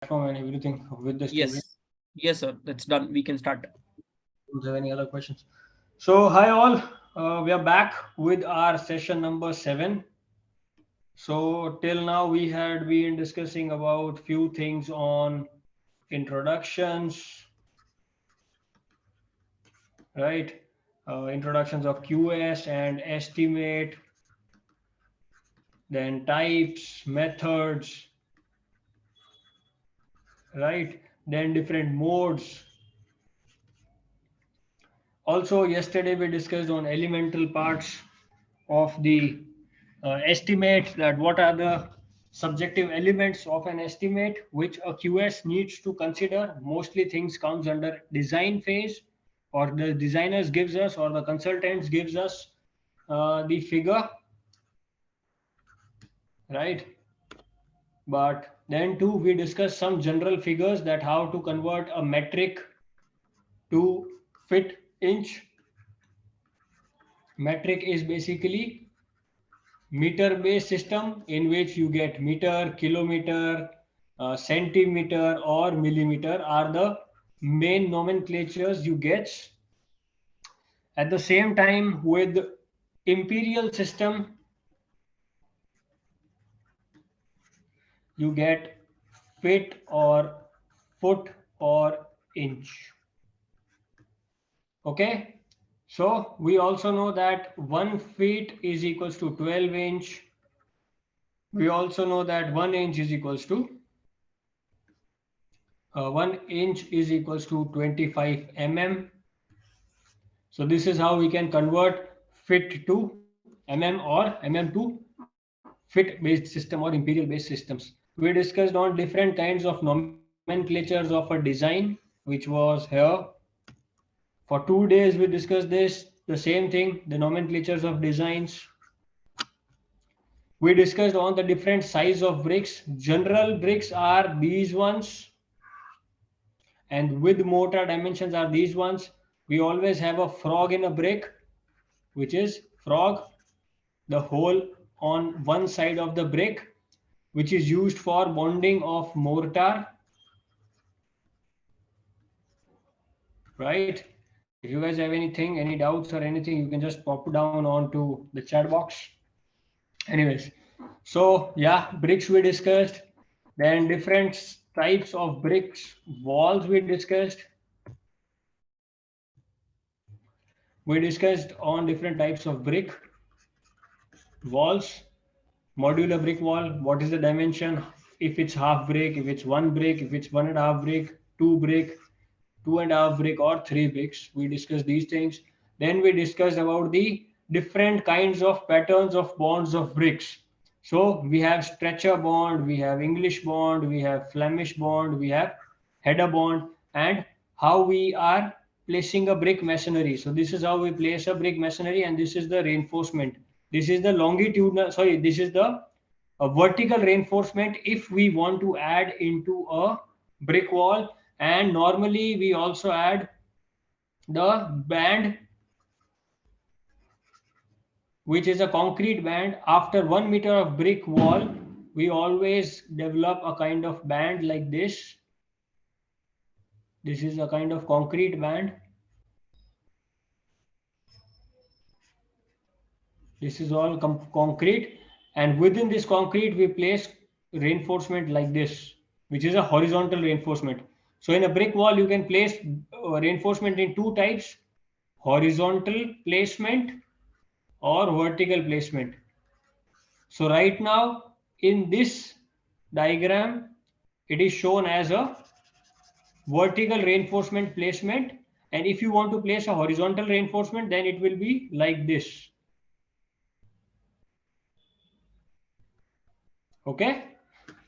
platform and everything with the student. Yes. Yes, sir. That's done. We can start. Don't have any other questions. So, hi all. We are back with our session number 7. So, till now we had been discussing about few things on introductions, right? Introductions of QS and estimate, then types, methods, right? Then different modes. Also, yesterday we discussed on elemental parts of the estimate, that what are the subjective elements of an estimate which a QS needs to consider. Mostly things comes under design phase, or the designers gives us or the consultants gives us the figure, right? But then too we discuss some general figures, that how to convert a metric to fit inch. Metric is basically meter based system in which you get meter, kilometer, centimeter or millimeter are the main nomenclatures you get. At the same time, with imperial system, you get fit or foot or inch. Okay, so we also know that 1 feet is equals to 12 inch. We also know that 1 inch is equals to 1 inch is equals to 25 mm. So this is how we can convert fit to mm or mm to fit based system or imperial based systems. We discussed on different kinds of nomenclatures of a design, which was here. For 2 days we discussed this, the same thing, the nomenclatures of designs. We discussed on the different size of bricks. General bricks are these ones, and with mortar dimensions are these ones. We always have a frog in a brick, which is frog, the hole on one side of the brick, which is used for bonding of mortar, right? If you guys have anything, any doubts or anything, you can just pop down onto the chat box. Anyways, so yeah, bricks we discussed, then different types of bricks, walls we discussed. We discussed on different types of brick walls. Modular brick wall, what is the dimension, if it's half brick, if it's one brick, if it's 1.5 brick, two brick, 2.5 brick or 3 bricks. We discussed these things. Then we discussed about the different kinds of patterns of bonds of bricks. So we have stretcher bond, we have English bond, we have Flemish bond, we have header bond, and how we are placing a brick masonry. So this is how we place a brick masonry, and this is the reinforcement. This is the longitudinal, sorry, this is the vertical reinforcement if we want to add into a brick wall. And normally we also add the band, which is a concrete band. After 1 meter of brick wall, we always develop a kind of band like this. This is a kind of concrete band. This is all concrete, and within this concrete we place reinforcement like this, which is a horizontal reinforcement. So in a brick wall you can place reinforcement in two types: horizontal placement or vertical placement. So right now in this diagram it is shown as a vertical reinforcement placement, and if you want to place a horizontal reinforcement, then it will be like this. Okay,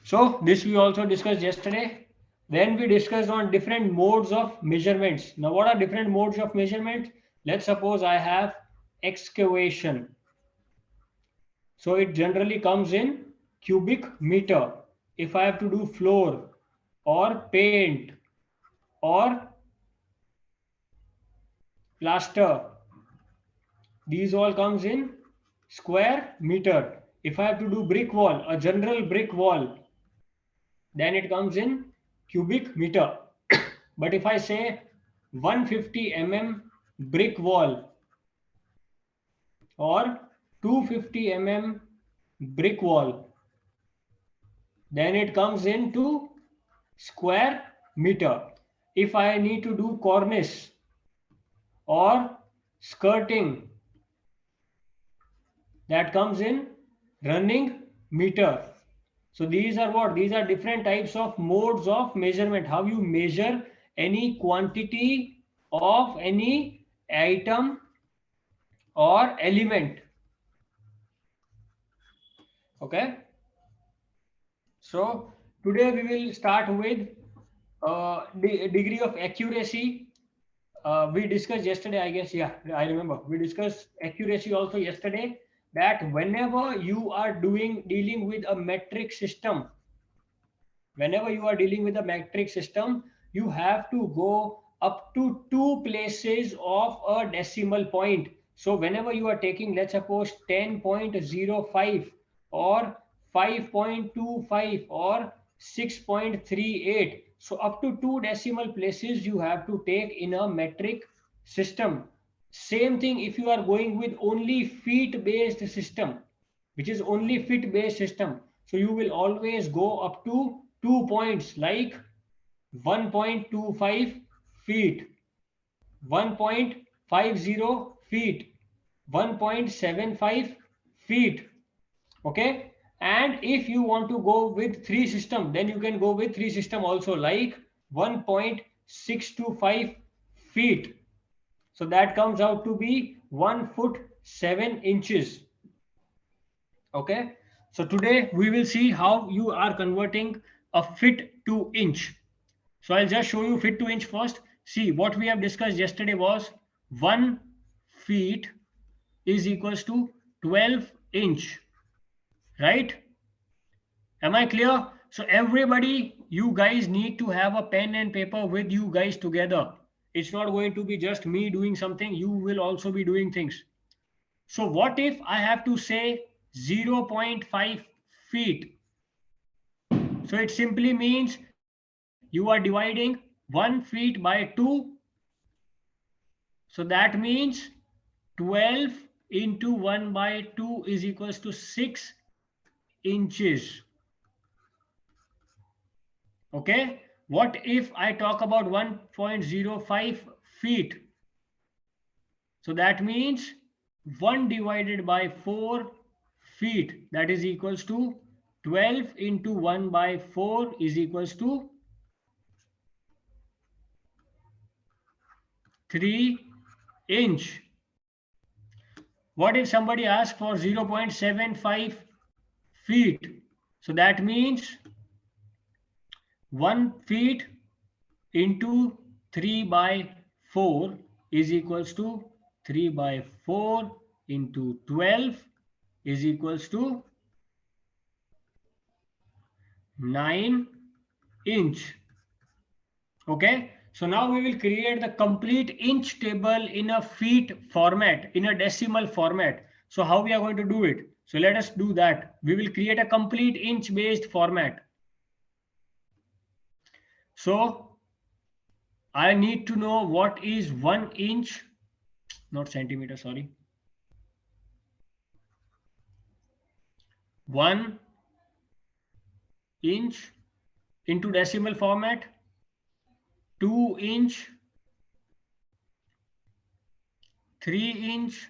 so this we also discussed yesterday. Then we discussed on different modes of measurements. Now what are different modes of measurement? Let's suppose I have excavation. So it generally comes in cubic meter. If I have to do floor or paint or plaster, these all comes in square meter. If I have to do brick wall, a general brick wall, then it comes in cubic meter. But if I say 150 brick wall or 250 brick wall, then it comes into square meter. If I need to do cornice or skirting, that comes in running meter. So these are what? These are different types of modes of measurement. How you measure any quantity of any item or element. Okay. So today we will start with degree of accuracy. We discussed yesterday, I guess. Yeah, I remember. We discussed accuracy also yesterday. That whenever you are dealing with a metric system, whenever you are dealing with a metric system, you have to go up to two places of a decimal point. So whenever you are taking, let's suppose 10.05 or 5.25 or 6.38, so up to two decimal places you have to take in a metric system. Same thing if you are going with only feet based system, which is only fit based system. So you will always go up to 2 points like 1.25 feet, 1.50 feet, 1.75 feet. Okay. And if you want to go with three system, then you can go with three system also like 1.625 feet. So that comes out to be 1 foot 7 inches. Okay, so today we will see how you are converting a feet to inch. So I'll just show you feet to inch first. See, what we have discussed yesterday was 1 feet is equals to 12 inch, right? Am I clear? So everybody, you guys need to have a pen and paper with you guys together. It's not going to be just me doing something, you will also be doing things. So what if I have to say 0.5 feet? So it simply means you are dividing 1 feet by 2. So that means 12 into 1 by 2 is equals to 6 inches. Okay. What if I talk about 1.05 feet? So that means 1 divided by 4 feet, that is equals to 12 into 1 by 4 is equals to 3 inch. What if somebody asks for 0.75 feet? So that means 1 feet into 3 by 4 is equals to 3 by 4 into 12 is equals to 9 inch. Okay, so now we will create the complete inch table in a feet format, in a decimal format. So how we are going to do it? So let us do that. We will create a complete inch based format. So I need to know what is 1 inch, not centimeter, sorry. 1 inch into decimal format, 2 inch, 3 inch,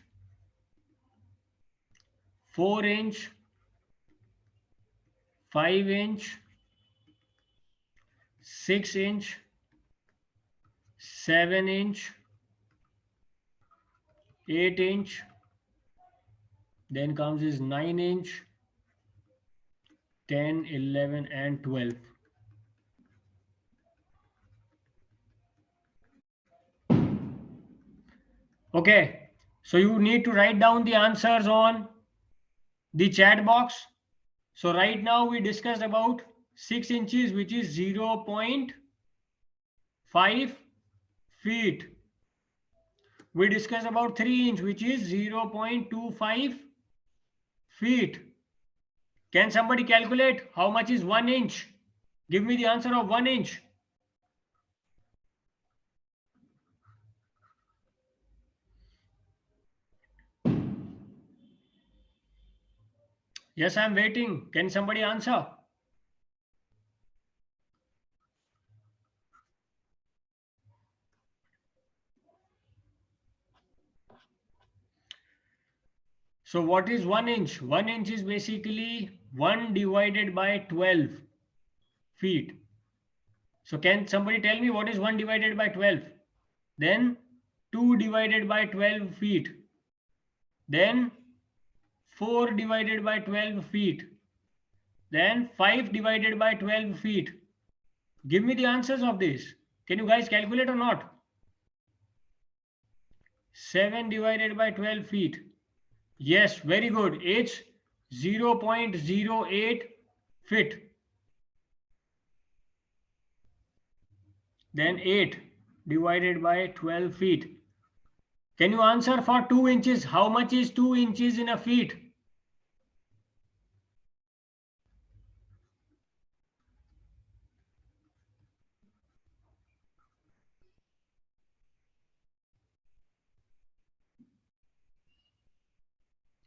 4 inch, 5 inch, 6 inch, 7 inch, 8 inch, then comes is 9 inch, 10, 11 and 12. Okay, so you need to write down the answers on the chat box. So right now we discussed about 6 inches, which is 0.5 feet. We discussed about 3 inch, which is 0.25 feet. Can somebody calculate how much is 1 inch? Give me the answer of 1 inch. Yes, I'm waiting. Can somebody answer? So what is 1 inch? 1 inch is basically 1 divided by 12 feet. So can somebody tell me what is 1 divided by 12? Then 2 divided by 12 feet. Then 4 divided by 12 feet. Then 5 divided by 12 feet. Give me the answers of this. Can you guys calculate or not? 7 divided by 12 feet. Yes, very good. It's 0.08 feet. Then 8 divided by 12 feet. Can you answer for 2 inches? How much is 2 inches in a feet?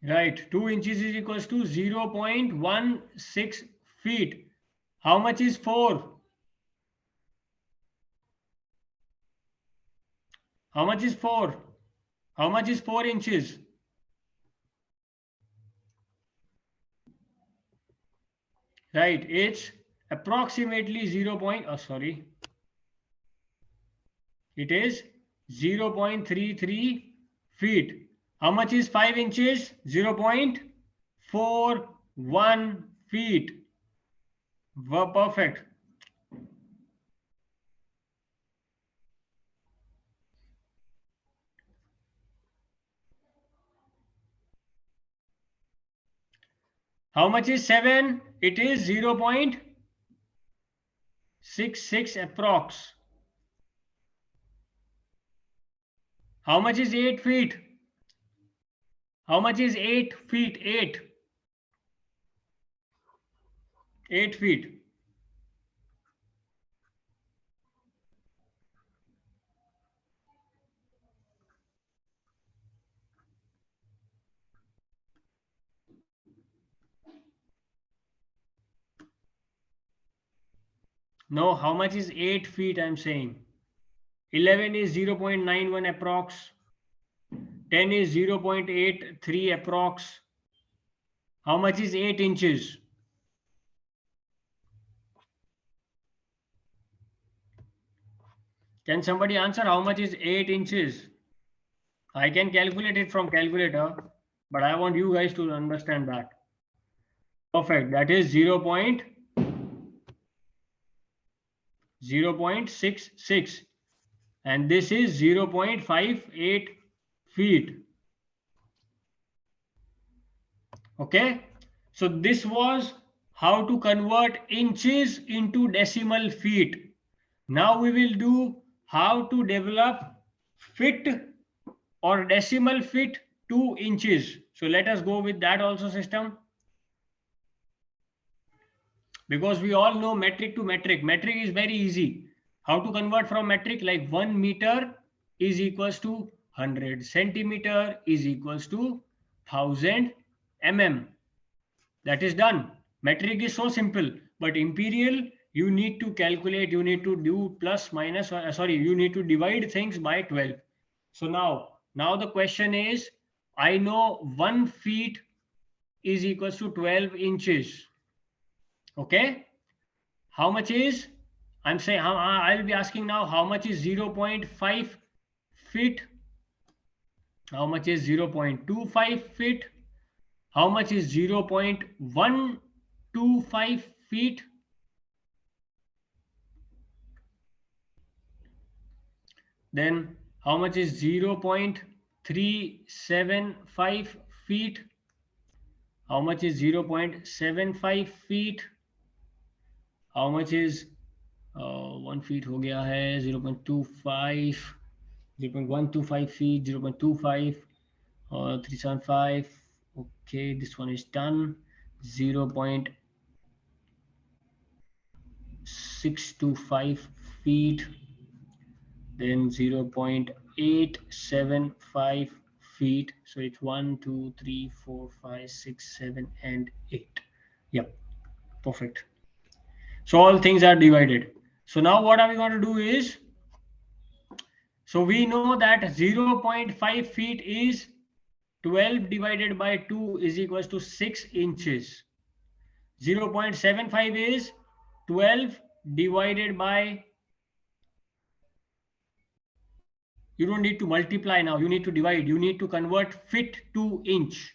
Right, 2 inches is equals to 0.16 feet. How much is 4? How much is 4? How much is 4 inches? Right, it's approximately 0. Oh, sorry. It is 0.33 feet. How much is 5 inches? 0.41 feet. Perfect. How much is 7? It is 0.66 approx. How much is 8 feet? How much is 8 feet? 8. 8 feet. No, how much is 8 feet? I'm saying 11 is 0.91 approx. 10 is 0.83 approx. How much is 8 inches? Can somebody answer how much is 8 inches? I can calculate it from calculator, but I want you guys to understand that. Perfect. That is 0.66 and this is 0.58 feet. Okay. So this was how to convert inches into decimal feet. Now we will do how to develop feet or decimal feet to inches. So let us go with that also system. Because we all know metric to metric. Metric is very easy. How to convert from metric? Like 1 meter is equals to 100 centimeter is equals to 1000 mm. That is done. Metric is so simple, but imperial you need to calculate, you need to do plus minus, sorry, you need to divide things by 12. So now the question is, I know 1 feet is equals to 12 inches. Okay. How much is, I'm saying, I'll be asking now, how much is 0.5 feet? How much is 0.25 feet? How much is 0.125 feet? Then how much is 0.375 feet? How much is 0.75 feet? How much is 1 feet हो गया है 0.25 0.125 feet 0.25 375. Okay, this one is done. 0.625 feet, then 0.875 feet. So it's 1, 2, 3, 4, 5, 6, 7, and 8. Yep, perfect. So all things are divided. So now what are we going to do is, so we know that 0.5 feet is 12 divided by 2 is equals to 6 inches. 0.75 is 12 divided by, you don't need to multiply now, you need to divide, you need to convert feet to inch.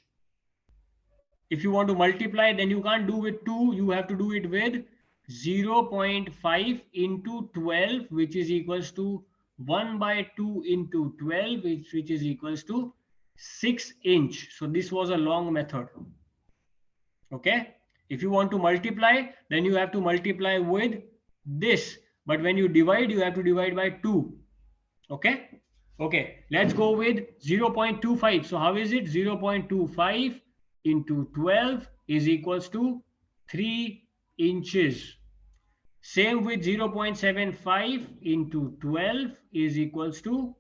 If you want to multiply, then you can't do with 2, you have to do it with 0.5 into 12, which is equals to 1 by 2 into 12, which is equals to 6 inch. So this was a long method. Okay. If you want to multiply, then you have to multiply with this. But when you divide, you have to divide by 2. Okay. Okay. Let's go with 0.25. So how is it? 0.25 into 12 is equals to 3 inches. Same with 0.75 into 12 is equals to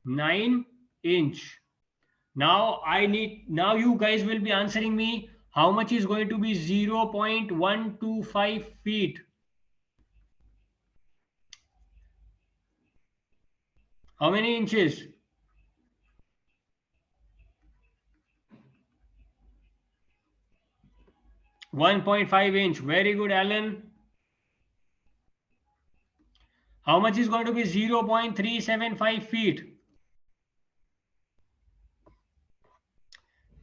9 inch. Now you guys will be answering me how much is going to be 0.125 feet. How many inches? 1.5 inch. Very good, Alan. How much is going to be 0.375 feet?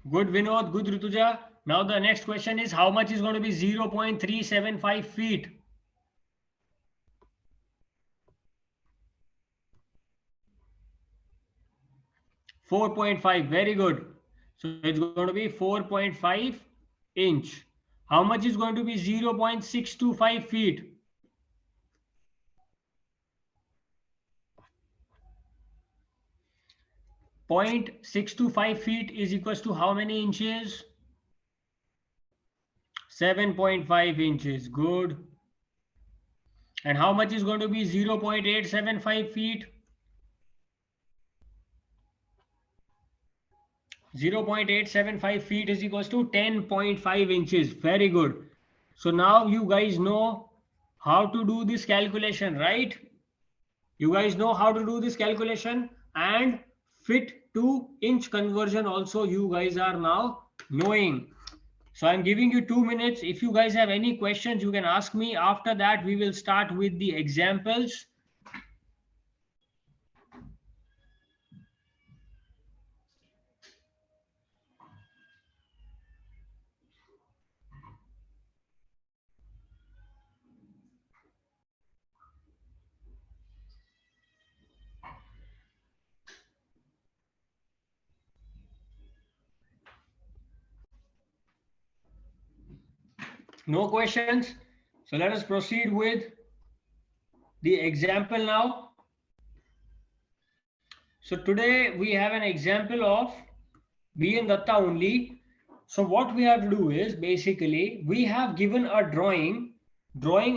Good, Vinod. Good, Rutuja. Now the next question is, how much is going to be 0.375 feet? 4.5. Very good. So it's going to be 4.5 inch. How much is going to be 0.625 feet? 0.625 feet is equals to how many inches? 7.5 inches. Good. And how much is going to be 0.875 feet? 0.875 feet is equals to 10.5 inches. Very good. So now you guys know how to do this calculation, right? You guys know how to do this calculation, and fit to inch conversion also you guys are now knowing. So I'm giving you 2 minutes. If you guys have any questions, you can ask me. After that, we will start with the examples. No questions? So let us proceed with the example now. So today we have an example of B and Datta only. So what we have to do is, basically we have given a drawing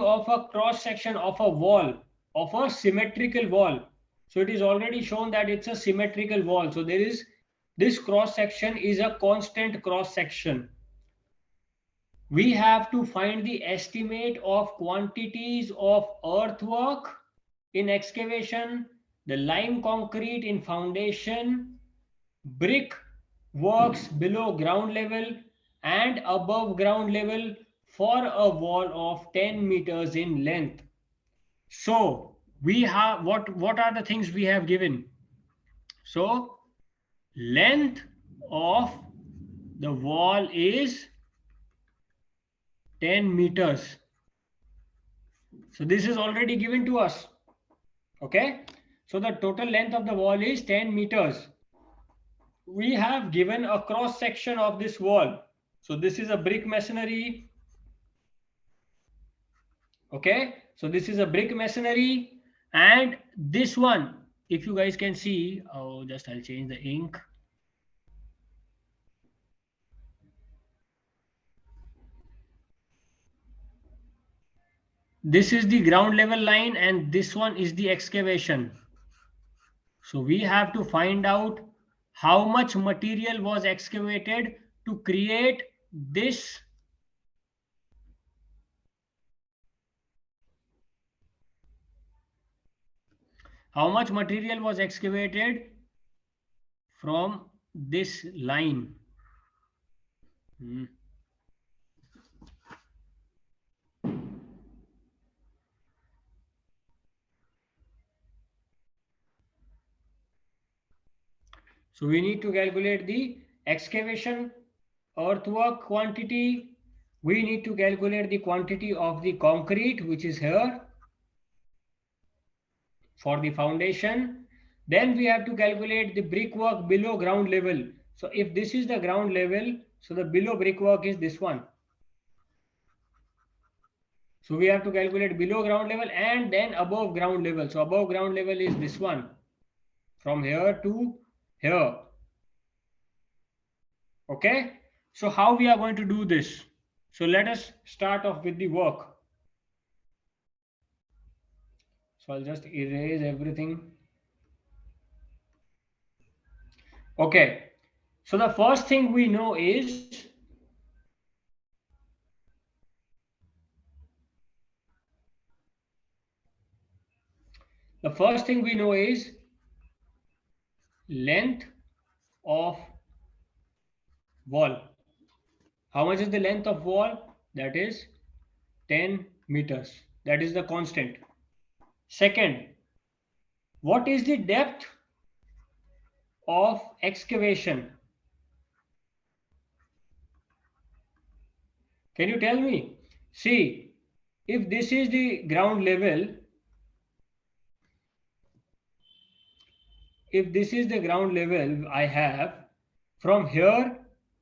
of a cross section of a wall, of a symmetrical wall. So it is already shown that it's a symmetrical wall. So there is, this cross section is a constant cross section. We have to find the estimate of quantities of earthwork in excavation, the lime concrete in foundation, brick works below ground level and above ground level for a wall of 10 meters in length. So we have, what are the things we have given? So length of the wall is 10 meters. So this is already given to us. Okay. So the total length of the wall is 10 meters. We have given a cross section of this wall. So this is a brick masonry. Okay. So this is a brick masonry, and this one, if you guys can see, oh, just I'll change the ink. This is the ground level line and this one is the excavation. So we have to find out how much material was excavated to create this how much material was excavated from this line. Hmm. So we need to calculate the excavation earthwork quantity. We need to calculate the quantity of the concrete, which is here for the foundation. Then we have to calculate the brickwork below ground level. So if this is the ground level, so the below brickwork is this one. So we have to calculate below ground level and then above ground level. So above ground level is this one, from here to here. Okay. So how we are going to do this? So let us start off with the work. So I'll just erase everything. Okay. So the first thing we know is length of wall. How much is the length of wall? That is 10 meters. That is the constant. Second, what is the depth of excavation? Can you tell me? See, if this is the ground level, I have from here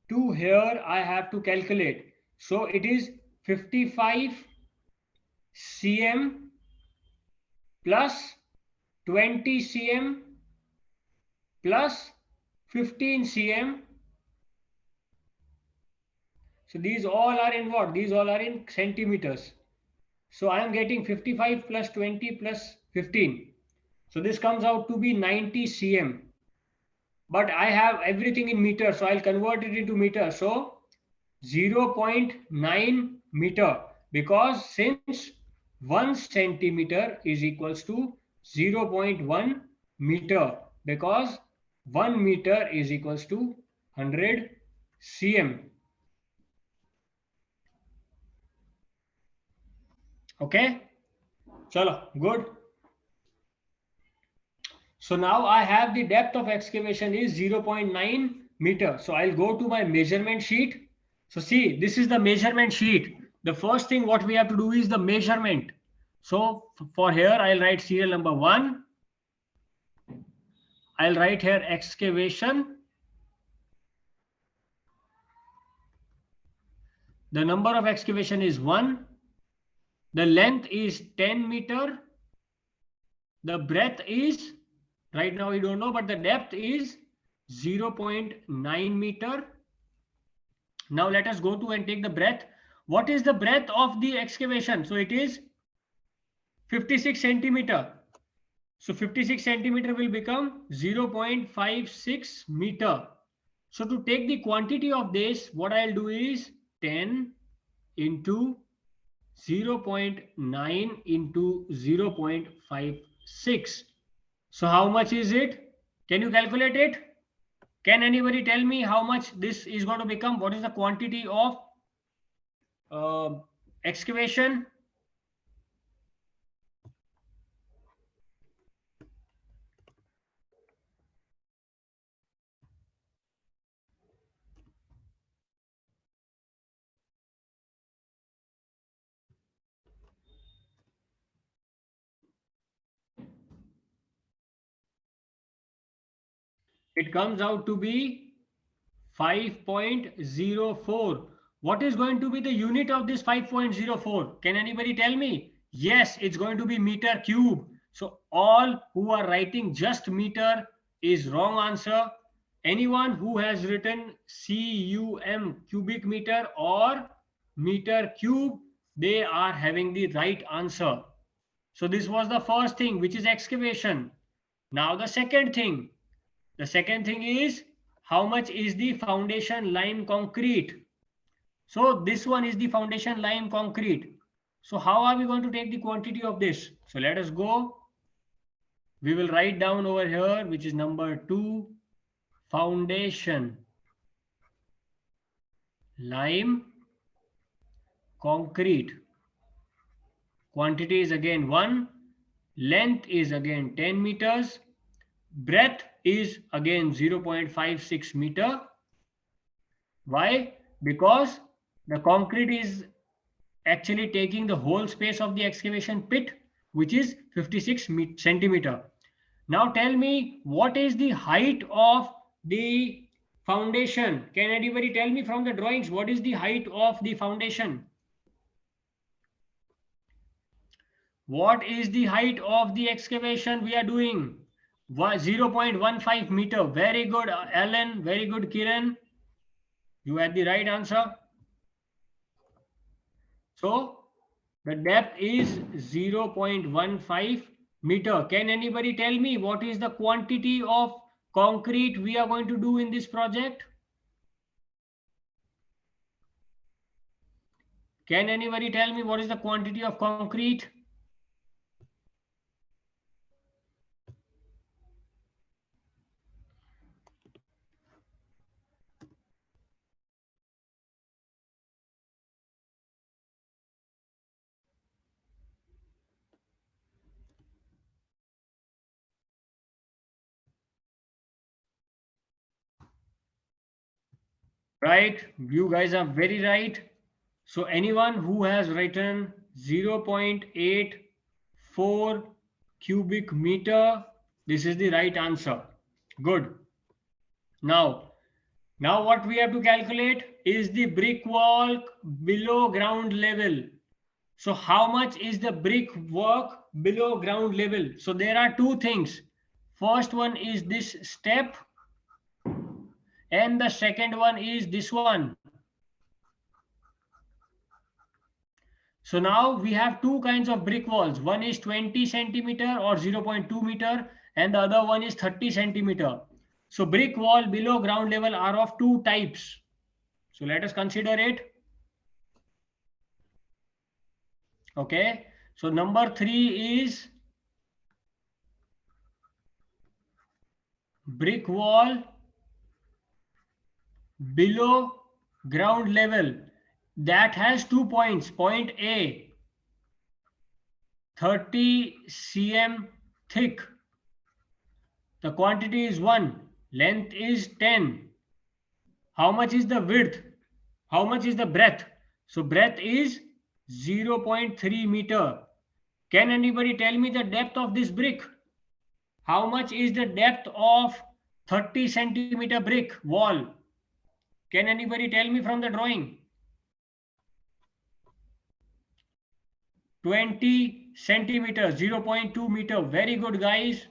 to here I have to calculate. So it is 55 cm plus 20 cm plus 15 cm. So these all are in what? These all are in centimeters. So I am getting 55 plus 20 plus 15. So this comes out to be 90 cm. But I have everything in meters, so I'll convert it into meters. So 0.9 meter, because since 1 centimeter is equals to 0.1 meter, because 1 meter is equals to 100 cm. Okay, chalo, good. So now I have the depth of excavation is 0.9 meter. So I'll go to my measurement sheet. So see, this is the measurement sheet. The first thing what we have to do is the measurement. So for here, I'll write serial number 1. I'll write here excavation. The number of excavation is 1. The length is 10 meter. The breadth is, right now we don't know, but the depth is 0.9 meter. Now let us go to and take the breadth. What is the breadth of the excavation? So it is 56 centimeter. So 56 centimeter will become 0.56 meter. So to take the quantity of this, what I'll do is 10 into 0.9 into 0.56. So how much is it? Can you calculate it? Can anybody tell me how much this is going to become? What is the quantity of excavation? It comes out to be 5.04. What is going to be the unit of this 5.04? Can anybody tell me? Yes, it's going to be meter cube. So all who are writing just meter is wrong answer. Anyone who has written CUM, cubic meter, or meter cube, they are having the right answer. So this was the first thing, which is excavation. Now the second thing. The second thing is how much is the foundation lime concrete? So this one is the foundation lime concrete. So how are we going to take the quantity of this? So let us go. We will write down over here, which is number 2, foundation lime concrete. Quantity is again 1, length is again 10 meters, breadth is again 0.56 meter. Why? Because the concrete is actually taking the whole space of the excavation pit, which is 56 centimeter. Now tell me, what is the height of the foundation? Can anybody tell me from the drawings what is the height of the foundation? What is the height of the excavation we are doing? 0.15 meter. Very good, Alan. Very good, Kiran. You had the right answer. So the depth is 0.15 meter. Can anybody tell me what is the quantity of concrete we are going to do in this project? Can anybody tell me what is the quantity of concrete? Right, you guys are very right. So anyone who has written 0.84 cubic meter, this is the right answer. Good. Now what we have to calculate is the brick wall below ground level. So how much is the brick work below ground level? So there are two things. First one is this step, and the second one is this one. So now we have two kinds of brick walls. One is 20 centimeter or 0.2 meter, and the other one is 30 centimeter. So brick wall below ground level are of two types. So let us consider it. Okay. So number 3 is brick wall below ground level. That has 2 points. Point A, 30 cm thick. The quantity is 1. Length is 10. How much is the width? How much is the breadth? So breadth is 0.3 meter. Can anybody tell me the depth of this brick? How much is the depth of 30 centimeter brick wall? Can anybody tell me from the drawing? 20 centimeters, 0.2 meter. Very good, guys.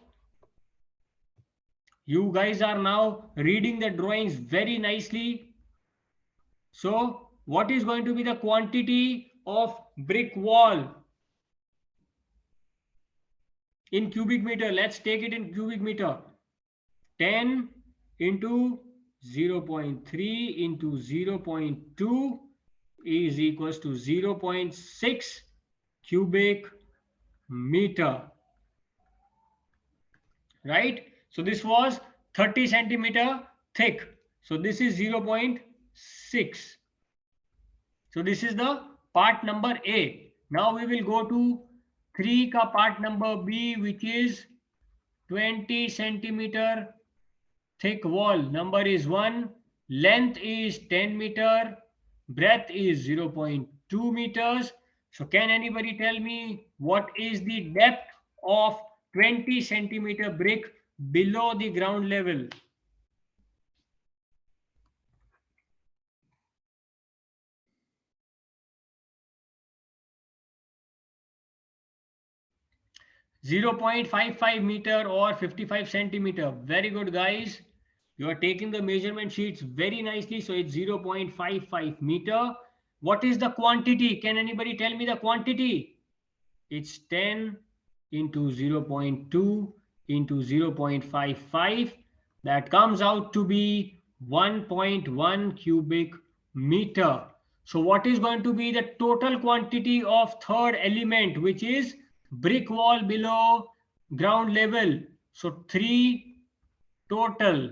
You guys are now reading the drawings very nicely. So what is going to be the quantity of brick wall in cubic meter? Let's take it in cubic meter. 10 into 0.3 into 0.2 is equals to 0.6 cubic meter. Right? So this was 30 centimeter thick. So this is 0.6. So this is the part number A. Now we will go to 3 ka part number B, which is 20 centimeter thick wall. Number is 1. Length is 10 meter. Breadth is 0.2 meters. So can anybody tell me what is the depth of 20 centimeter brick below the ground level? Zero 0.55 meter or 55 centimeter. Very good, guys. You are taking the measurement sheets very nicely. So it's 0.55 meter. What is the quantity? Can anybody tell me the quantity? It's 10 into 0.2 into 0.55. That comes out to be 1.1 cubic meter. So what is going to be the total quantity of third element, which is brick wall below ground level? So 3 total.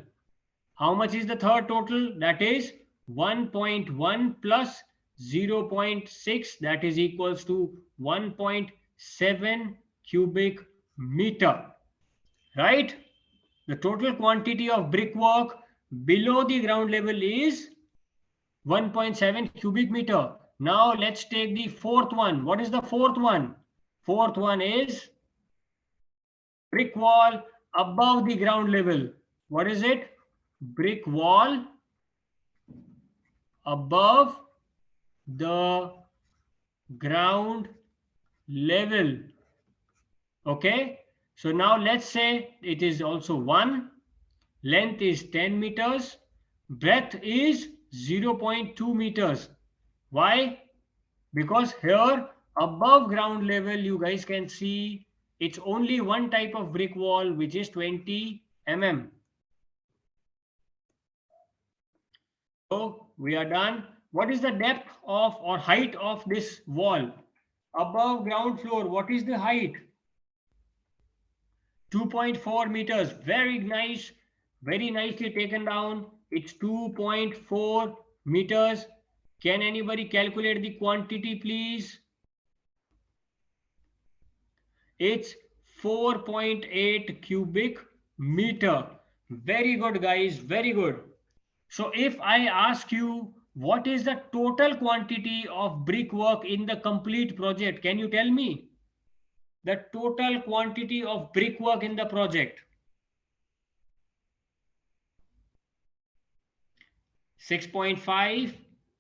How much is the third total? That is 1.1 plus 0.6, that is equals to 1.7 cubic meter, right? The total quantity of brickwork below the ground level is 1.7 cubic meter. Now let's take the fourth one. What is the fourth one? Fourth one is brick wall above the ground level. What is it? Brick wall above the ground level. Okay. So now let's say it is also 1. Length is 10 meters. Breadth is 0.2 meters. Why? Because here above ground level you guys can see it's only one type of brick wall, which is 20 mm. So we are done. What is the depth of or height of this wall? Above ground floor, what is the height? 2.4 meters. Very nice, very nicely taken down. It's 2.4 meters. Can anybody calculate the quantity, please? It's 4.8 cubic meter. Very good, guys. Very good. So if I ask you what is the total quantity of brickwork in the complete project, can you tell me the total quantity of brickwork in the project? 6.5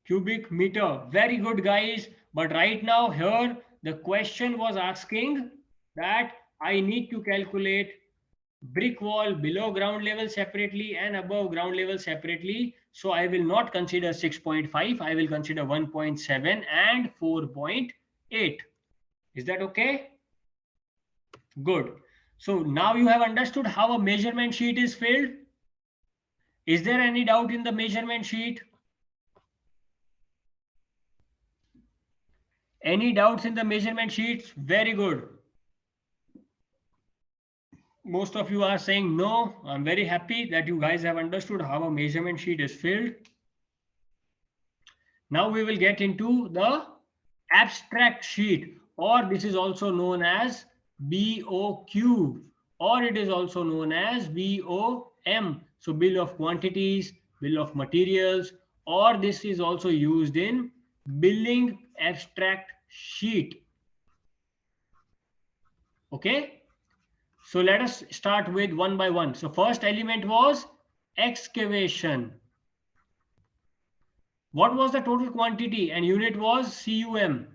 cubic meter. Very good, guys. But right now here the question was asking that I need to calculate brick wall below ground level separately and above ground level separately. So I will not consider 6.5. I will consider 1.7 and 4.8. Is that okay? Good. So now you have understood how a measurement sheet is filled. Is there any doubt in the measurement sheet? Any doubts in the measurement sheets? Very good. Most of you are saying no. I'm very happy that you guys have understood how a measurement sheet is filled. Now we will get into the abstract sheet, or this is also known as BOQ, or it is also known as BOM. So bill of quantities, bill of materials, or this is also used in billing abstract sheet. Okay. So let us start with one by one. So first element was excavation. What was the total quantity? And unit was CUM.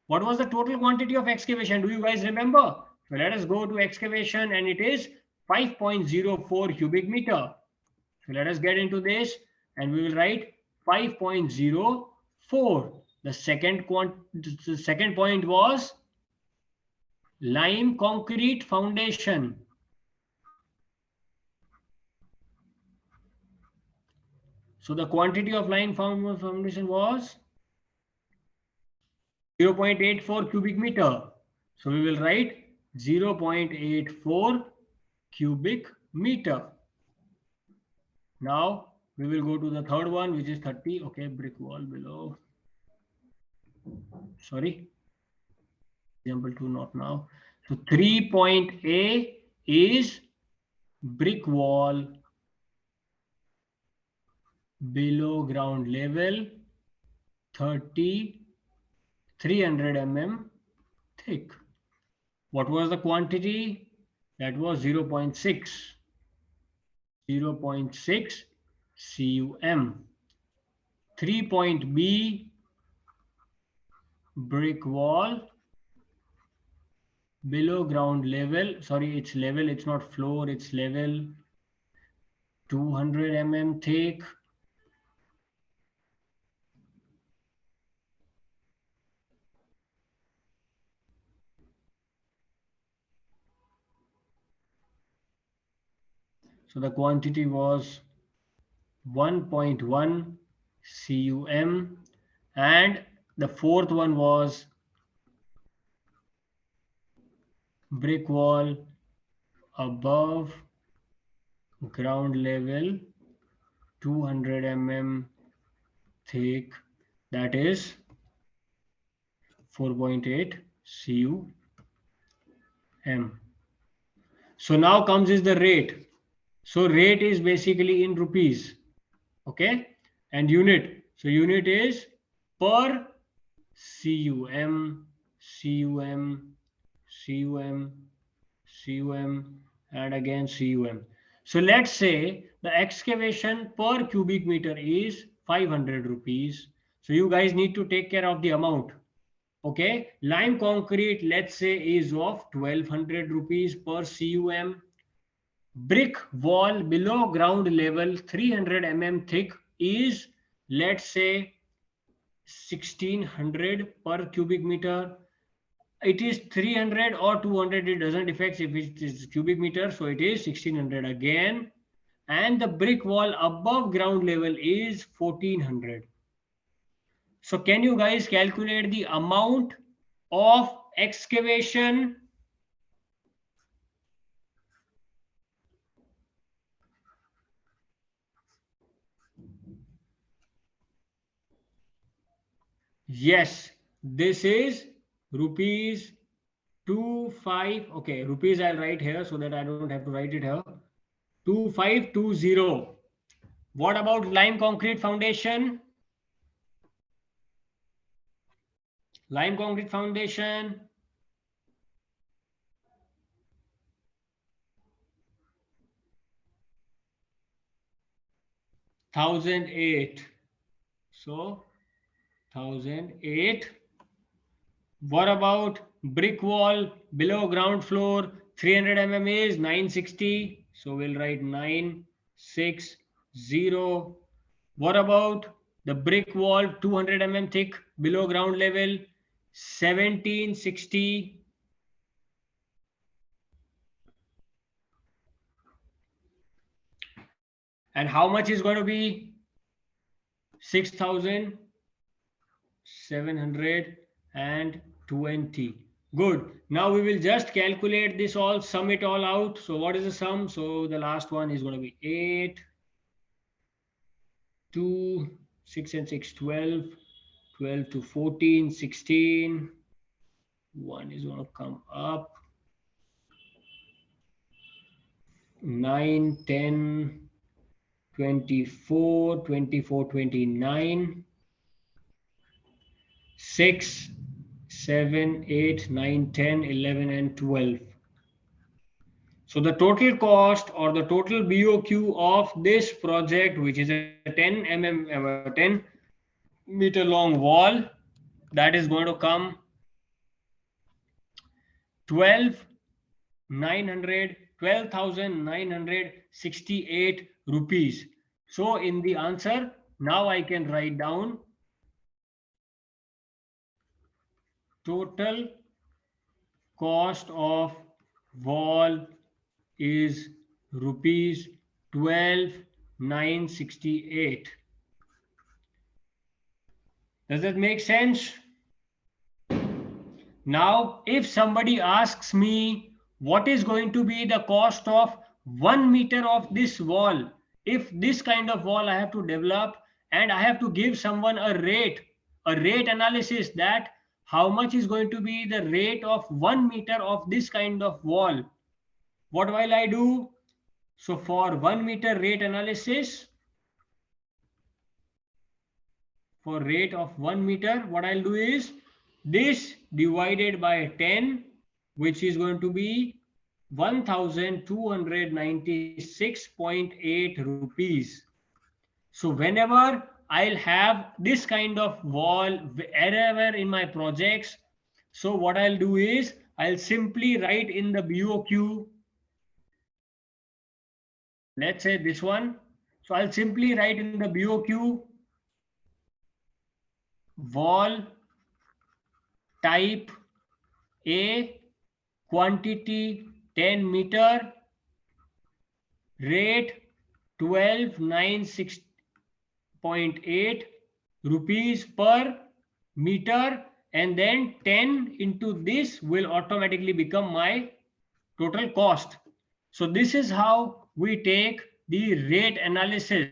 What was the total quantity of excavation? Do you guys remember? So let us go to excavation, and it is 5.04 cubic meter. So let us get into this, and we will write 5.04. The second point was lime concrete foundation. So the quantity of lime foundation was 0.84 cubic meter. So we will write 0.84 cubic meter. Now we will go to the third one, which is 30. Okay, brick wall below. Sorry, example 2, not now. So 3.A is brick wall below ground level, 300 mm thick. What was the quantity? That was 0.6. 0.6 cum. 3.B brick wall below ground level. Sorry, it's level, it's not floor, it's level. 200 mm thick. So the quantity was 1.1 cum, and the fourth one was brick wall above ground level 200 thick, that is 4.8 cum. So now comes is the rate. So rate is basically in rupees, okay, and unit. So unit is per cum, cum, cum, cum, and again cum. So let's say the excavation per cubic meter is 500 rupees. So you guys need to take care of the amount. Okay, lime concrete, let's say, is of 1200 rupees per cum. Brick wall below ground level 300 thick is, let's say, 1600 per cubic meter. It is 300 or 200, it doesn't affect if it is cubic meter, so it is 1600 again. And the brick wall above ground level is 1400. So can you guys calculate the amount of excavation? Yes, this is rupees 25. Okay, rupees I'll write here so that I don't have to write it here. 2520. What about lime concrete foundation? Lime concrete foundation, 1008. So 1008. What about brick wall below ground floor 300 is 960. So we'll write 960. What about the brick wall 200 thick below ground level 1760. And how much is going to be? 6720. Good. Now we will just calculate this all, sum it all out. So what is the sum? So the last one is going to be 8, 2, 6 and 6, 12, 12 to 14, 16. 1 is going to come up. 9, 10, 24, 24, 29. 6, 7, 8, 9, 10, 11, and 12. So the total cost or the total BOQ of this project, which is a 10 meter long wall, that is going to come 12,968 rupees. So in the answer, now I can write down total cost of wall is rupees 12,968. Does that make sense? Now, if somebody asks me what is going to be the cost of 1 meter of this wall, if this kind of wall I have to develop and I have to give someone a rate analysis, that how much is going to be the rate of 1 meter of this kind of wall, what will I do? So for 1 meter rate analysis, for rate of 1 meter, what I'll do is this divided by 10, which is going to be 1296.8 rupees. So whenever I'll have this kind of wall wherever in my projects, so what I'll do is I'll simply write in the BOQ, let's say this one. So I'll simply write in the BOQ wall type A, quantity 10 meter, rate 12,968 1.8 rupees per meter, and then 10 into this will automatically become my total cost. So this is how we take the rate analysis.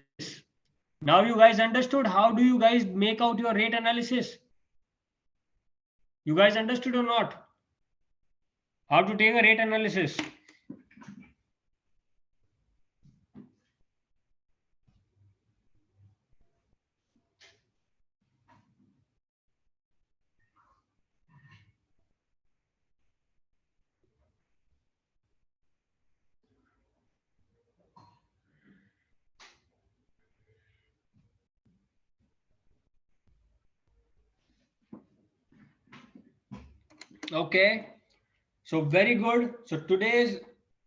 Now you guys understood how do you guys make out your rate analysis? You guys understood or not? How to take a rate analysis? Okay, so very good. So today's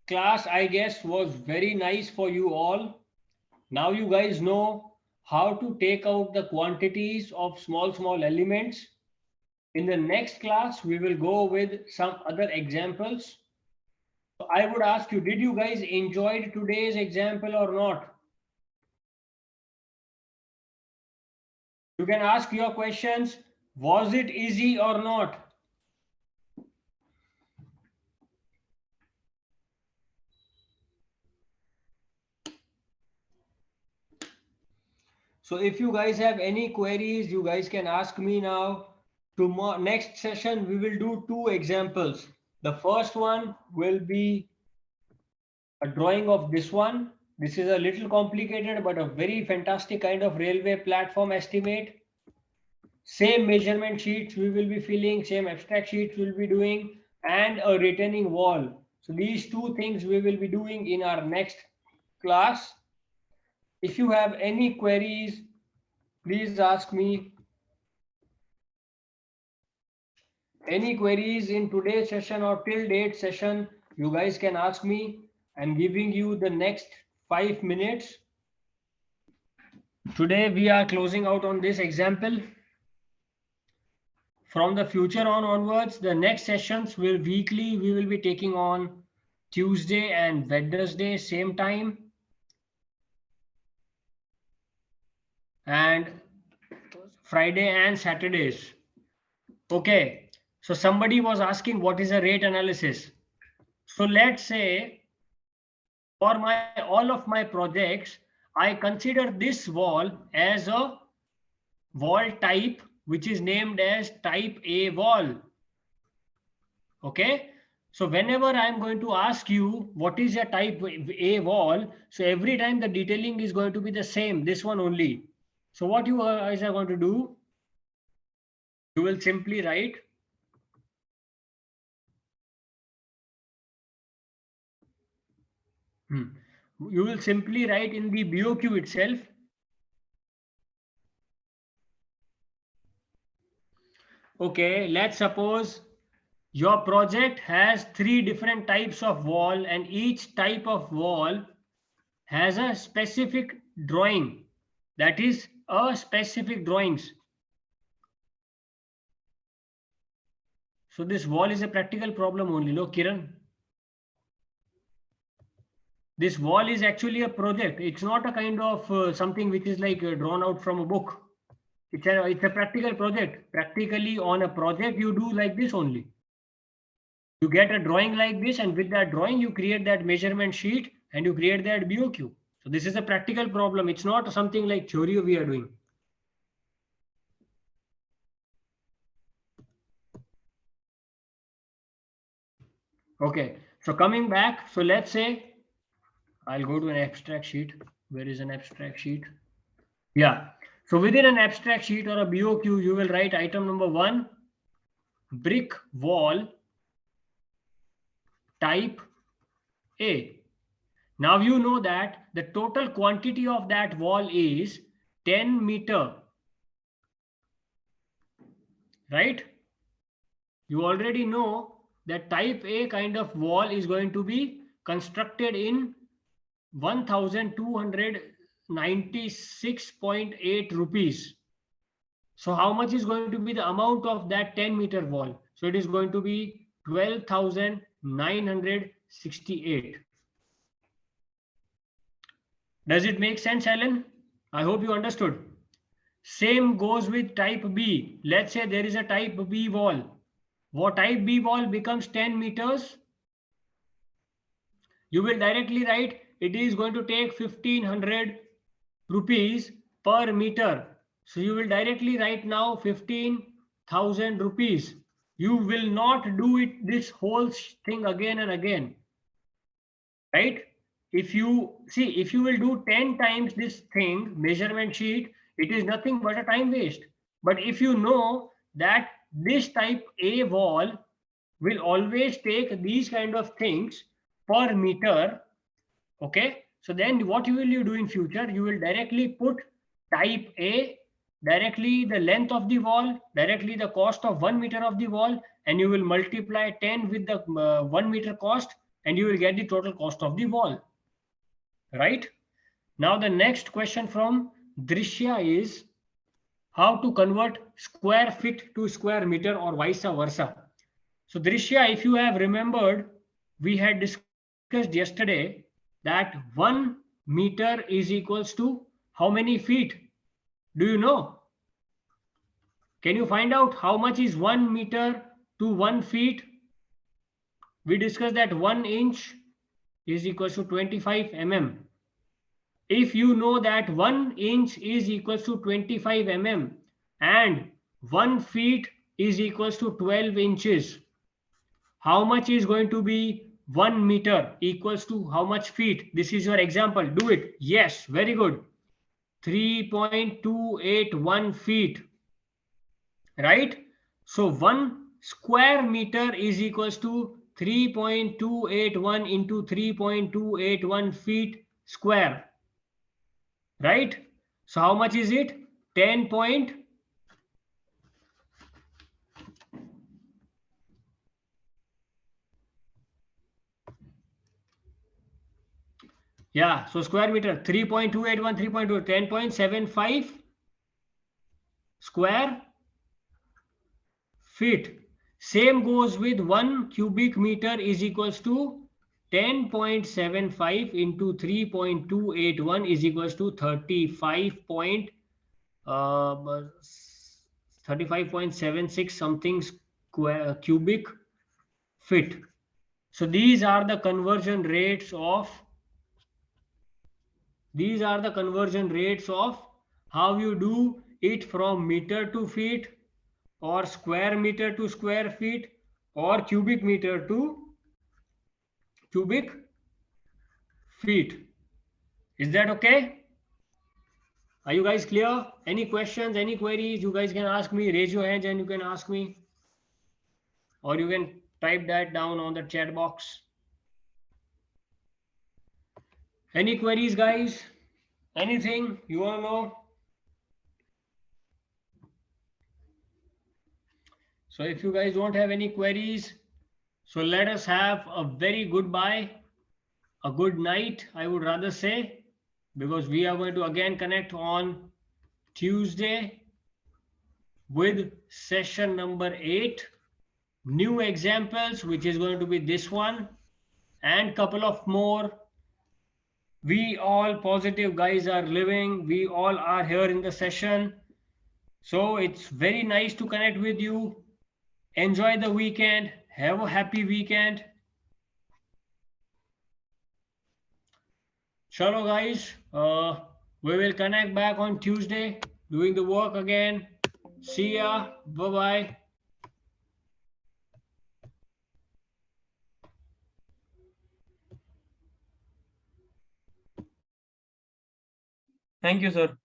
class, I guess, was very nice for you all. Now you guys know how to take out the quantities of small elements. In the next class, we will go with some other examples. So I would ask you, did you guys enjoy today's example or not? You can ask your questions. Was it easy or not? So if you guys have any queries, you guys can ask me now. Tomorrow, next session, we will do two examples. The first one will be a drawing of this one. This is a little complicated, but a very fantastic kind of railway platform estimate. Same measurement sheets we will be filling, same abstract sheets we will be doing, and a retaining wall. So these two things we will be doing in our next class. If you have any queries, please ask me. Any queries in today's session or till date session, you guys can ask me. I'm giving you the next 5 minutes. Today we are closing out on this example. From the future on onwards, the next sessions will weekly. We will be taking on Tuesday and Wednesday, same time. And Friday and Saturdays. Okay. So somebody was asking what is a rate analysis. So let's say for all of my projects, I consider this wall as a wall type, which is named as type A wall. Okay. So whenever I'm going to ask you what is a type A wall, so every time the detailing is going to be the same, this one only. So what you guys are going to do, you will simply write you will simply write in the BOQ itself. Okay, let's suppose your project has 3 different types of wall, and each type of wall has a specific drawing. That is a specific drawings. So this wall is a practical problem only. Look, Kiran. This wall is actually a project. It's not a kind of something which is like drawn out from a book. It's a practical project. Practically on a project, you do like this only. You get a drawing like this, and with that drawing, you create that measurement sheet and you create that BOQ. So this is a practical problem. It's not something like theory we are doing. Okay, so coming back, so let's say I'll go to an abstract sheet. Where is an abstract sheet? Yeah. So within an abstract sheet or a BOQ, you will write item number 1, brick wall type A. Now you know that the total quantity of that wall is 10 meter. Right? You already know that type A kind of wall is going to be constructed in 1296.8 rupees. So how much is going to be the amount of that 10-meter wall? So it is going to be 12,968. Does it make sense, Alan? I hope you understood. Same goes with type B. Let's say there is a type B wall. What type B wall becomes 10 meters? You will directly write it is going to take 1500 rupees per meter. So you will directly write now 15,000 rupees. You will not do it this whole thing again and again, right? If you see, if you will do 10 times this thing, measurement sheet, it is nothing but a time waste. But if you know that this type A wall will always take these kind of things per meter, okay, so then what will you do in future? You will directly put type A, directly the length of the wall, directly the cost of 1 meter of the wall, and you will multiply 10 with the 1 meter cost, and you will get the total cost of the wall, right? Now the next question from Drishya is how to convert square feet to square meter or vice versa. So Drishya, if you have remembered, we had discussed yesterday that 1 meter is equals to how many feet? Do you know? Can you find out how much is 1 meter to 1 feet? We discussed that 1 inch is equals to 25 mm. If you know that 1 inch is equals to 25 mm and 1 feet is equals to 12 inches, how much is going to be 1 meter equals to how much feet? This is your example. Do it. Yes, very good. 3.281 feet, right? So 1 square meter is equals to 3.281 into 3.281 feet square, right? So how much is it? 10 point. Yeah, so square meter 3.281, 3.2, 10.75 square feet. Same goes with 1 cubic meter is equals to 10.75 into 3.281 is equals to 35.76 something square cubic feet. So these are the conversion rates of how you do it from meter to feet or square meter to square feet or cubic meter to cubic feet. Is that okay? Are you guys clear? Any questions, any queries? You guys can ask me. Raise your hands and you can ask me. Or you can type that down on the chat box. Any queries, guys? Anything you want to know? So if you guys don't have any queries, so let us have a very goodbye, a good night, I would rather say, because we are going to again connect on Tuesday with session number 8, new examples, which is going to be this one and couple of more. We all positive guys are living, we all are here in the session, so it's very nice to connect with you. Enjoy the weekend, have a happy weekend. Chalo guys, we will connect back on Tuesday doing the work again. See ya, bye bye. Thank you, sir.